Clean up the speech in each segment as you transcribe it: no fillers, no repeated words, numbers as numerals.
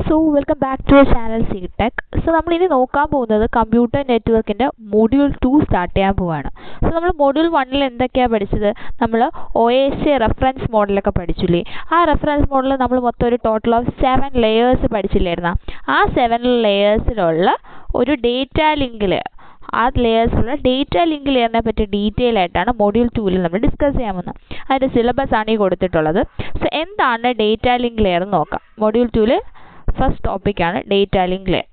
So welcome back to our channel CTech. So നമ്മൾ ഇനി നോക്കാൻ പോകുന്നത് കമ്പ്യൂട്ടർ നെറ്റ്വർക്കിന്റെ മൊഡ്യൂൾ 2 സ്റ്റാർട്ട് ചെയ്യാൻ പോവാണ്. സോ നമ്മൾ മൊഡ്യൂൾ 1 ൽ എന്തൊക്കെയാ പഠിച്ചത്? നമ്മൾ OSI റെഫറൻസ് മോഡലൊക്കെ പഠിച്ചില്ലേ? ആ റെഫറൻസ് മോഡൽ നമ്മൾ മൊത്തം ഒരു ടോട്ടൽ ഓഫ് 7 ലെയേഴ്സ് പഠിച്ചില്ലായിരുന്നോ? ആ 7 ലെയേഴ്സിലുള്ള ഒരു ഡേറ്റ ലിങ്ക് ലെയർ, ആ ലെയേഴ്സിലുള്ള ഡേറ്റ ലിങ്ക് ലെയറിനെ പറ്റി ഡീറ്റെയിൽ ആയിട്ടാണ് മൊഡ്യൂൾ 2 ൽ നമ്മൾ ഡിസ്കസ് ചെയ്യാൻ പോകുന്നത്. അതിൻ്റെ സിലബസ് ആണ് ഈ കൊടുത്തിട്ടുള്ളത്. സോ എന്താണ് ഡേറ്റ ലിങ്ക് ലെയർ എന്ന് നോക്കാം. മൊഡ്യൂൾ 2 ൽ first topic ആണ് data link layer.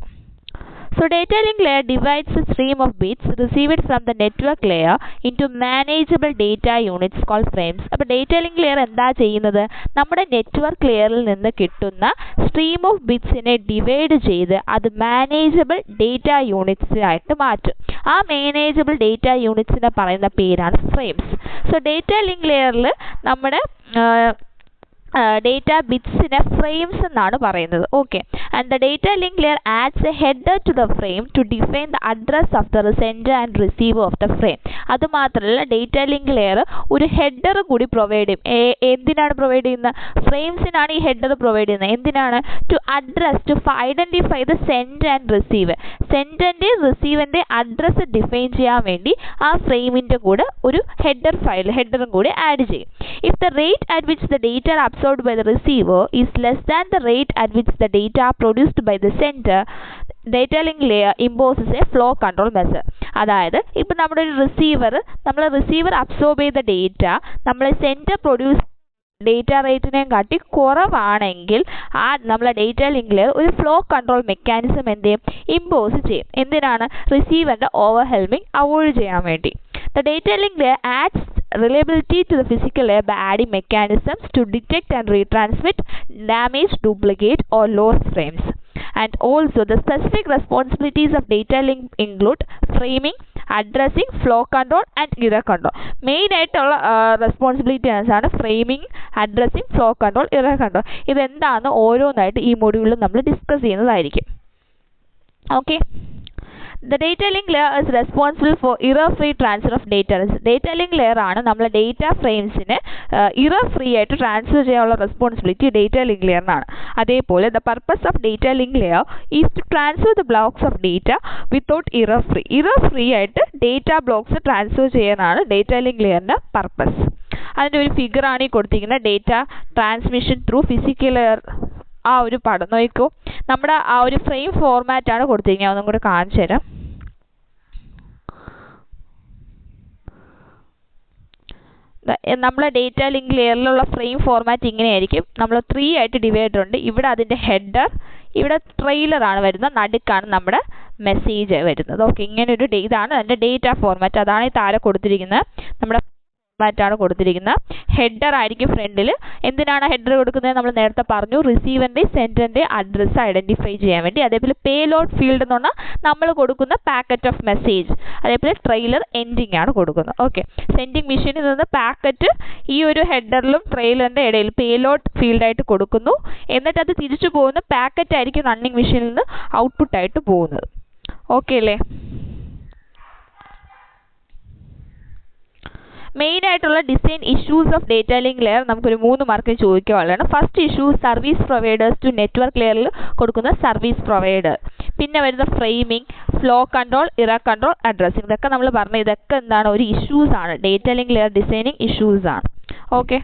So data link layer divides a stream of bits received from the network layer into manageable data units called frames. അപ്പോൾ data link layer എന്താ ചെയ്യുന്നത്? നമ്മുടെ network ലെയറിൽ നിന്ന് കിട്ടുന്ന stream of bitsനെ ഡിവൈഡ് ചെയ്ത് അത് manageable data units ആയിട്ട് മാറ്റും. ആ manageable data unitsനെ പറയുന്ന പേരാണ് frames. So data link layerൽ നമ്മുടെ data bitsനെ frames എന്നാണ് പറയുന്നത്. Okay, and the data link layer adds a header to the frame to define the address of the sender and receiver of the frame. അത് മാത്രമല്ല data link layer ഒരു header കൂടി provide ചെയ്യും. എന്തിനാണ് provide ചെയ്യുന്നത്? ഫ്രെയിംസിനാണ് ഈ header പ്രൊവൈഡ് ചെയ്യുന്നത്. എന്തിനാണ്? to identify the sender and receiver. സെൻഡറിന്റെ റിസീവറിന്റെ അഡ്രസ്സ് ഡിഫൈൻ ചെയ്യാൻ വേണ്ടി ആ ഫ്രെയിമിന്റെ കൂടെ ഒരു ഹെഡറും കൂടി ആഡ് ചെയ്യും. If the rate at which the data absorbed by the receiver is less than the rate at which the data produced by the sender, data link layer imposes a flow control measure. അതായത് ഇപ്പം നമ്മുടെ ഒരു receiver absorb ചെയ്ത data നമ്മൾ sender produce data റേറ്റിനെ കാട്ടി കുറവാണെങ്കിൽ ആ നമ്മളെ ഡേറ്റ ലിങ്ക് ലെയർ ഒരു ഫ്ലോ കൺട്രോൾ മെക്കാനിസം എന്ത് ചെയ്യും? ഇമ്പോസ് ചെയ്യും. എന്തിനാണ്? റിസീവറിന്റെ ഓവർവെൽമിംഗ് അവോയ്ഡ് ചെയ്യാൻ വേണ്ടി. The data link layer adds reliability to the physical layer by adding mechanisms to detect and retransmit damaged, duplicate or lost frames. And also the specific responsibilities of data link include framing, addressing, flow control and error control. Main ആയിട്ടുള്ള responsibilities ആണ് framing, addressing, flow control, error control. ഇതെന്താണെന്ന് ഓരോന്നായിട്ട് ഈ മൊഡ്യൂളിൽ നമ്മൾ discuss ചെയ്യുന്നതായിരിക്കും. Okay, the data link layer is responsible for error-free transfer of data. Data link layer ആണ് നമ്മളെ ഡേറ്റ ഫ്രെയിംസിനെ error free ആയിട്ട് ട്രാൻസ്ഫർ ചെയ്യാനുള്ള റെസ്പോൺസിബിലിറ്റി ഡേറ്റ ലിങ്ക് ലെയറിനാണ്. അതേപോലെ the purpose of data link layer is to transfer the blocks of data without error free ആയിട്ട് data blocks transfer ചെയ്യാനാണ് data link ലെയറിന്റെ purpose. അതിൻ്റെ ഒരു figure ആണ് ഈ കൊടുത്തിരിക്കുന്നത്. Data transmission through physical layer, ആ ഒരു പടം നോക്കൂ. നമ്മുടെ ആ ഒരു ഫ്രെയിം ഫോർമാറ്റ് ആണ് കൊടുത്തിരിക്കുന്നത്. ഒന്നും കൂടെ കാണിച്ചു തരാം. നമ്മളെ ഡേറ്റ ലിങ്ക് ലെയറിലുള്ള ഫ്രെയിം ഫോർമാറ്റ് ഇങ്ങനെയായിരിക്കും. നമ്മൾ 3 ആയിട്ട് ഡിവൈഡ് ഉണ്ട്. ഇവിടെ അതിൻ്റെ ഹെഡർ, ഇവിടെ ട്രെയിലർ ആണ് വരുന്നത്, നടുക്കാണ് നമ്മുടെ മെസ്സേജ് വരുന്നത്. ഓക്കെ, ഇങ്ങനെ ഒരു ഇതാണ് അതിൻ്റെ ഡേറ്റ ഫോർമാറ്റ്. അതാണ് ഈ താഴെ കൊടുത്തിരിക്കുന്നത്. നമ്മുടെ ാണ് കൊടുത്തിരിക്കുന്നത്. ഹെഡർ ആയിരിക്കും ഫ്രണ്ടിൽ. എന്തിനാണ് ഹെഡർ കൊടുക്കുന്നത്? നമ്മൾ നേരത്തെ പറഞ്ഞു, റിസീവറിന്റെ സെൻഡറിന്റെ അഡ്രസ്സ് ഐഡന്റിഫൈ ചെയ്യാൻ വേണ്ടി. അതേപോലെ പേലോഡ് ഫീൽഡ് എന്ന് പറഞ്ഞാൽ നമ്മൾ കൊടുക്കുന്ന പാക്കറ്റ് ഓഫ് മെസ്സേജ്. അതേപോലെ ട്രെയിലർ എൻഡിങ് ആണ് കൊടുക്കുന്നത്. ഓക്കെ, സെൻഡിങ് മെഷീനിൽ നിന്ന് പാക്കറ്റ് ഈ ഒരു ഹെഡറിലും ട്രെയിലറിന്റെ ഇടയിൽ പേലോഡ് ഫീൽഡായിട്ട് കൊടുക്കുന്നു. എന്നിട്ട് അത് തിരിച്ചു പോകുന്ന പാക്കറ്റ് ആയിരിക്കും റണ്ണിങ് മെഷീനിൽ നിന്ന് ഔട്ട്പുട്ട് ആയിട്ട് പോകുന്നത്. ഓക്കെ അല്ലേ? മെയിൻ ആയിട്ടുള്ള design issues of data link layer നമുക്കൊരു 3 മാർക്കിന് ചോദിക്കാനുള്ളതാണ്. First issue service providers to network ലെയറിൽ കൊടുക്കുന്ന സർവീസ് പ്രൊവൈഡർ. പിന്നെ വരുന്ന framing, flow control, error control, addressing. ഇതൊക്കെ നമ്മൾ പറഞ്ഞ ഇതൊക്കെ എന്താണ്? ഒരു ഇഷ്യൂസ് ആണ്. Data link layer designing issues ആണ്. ഓക്കെ.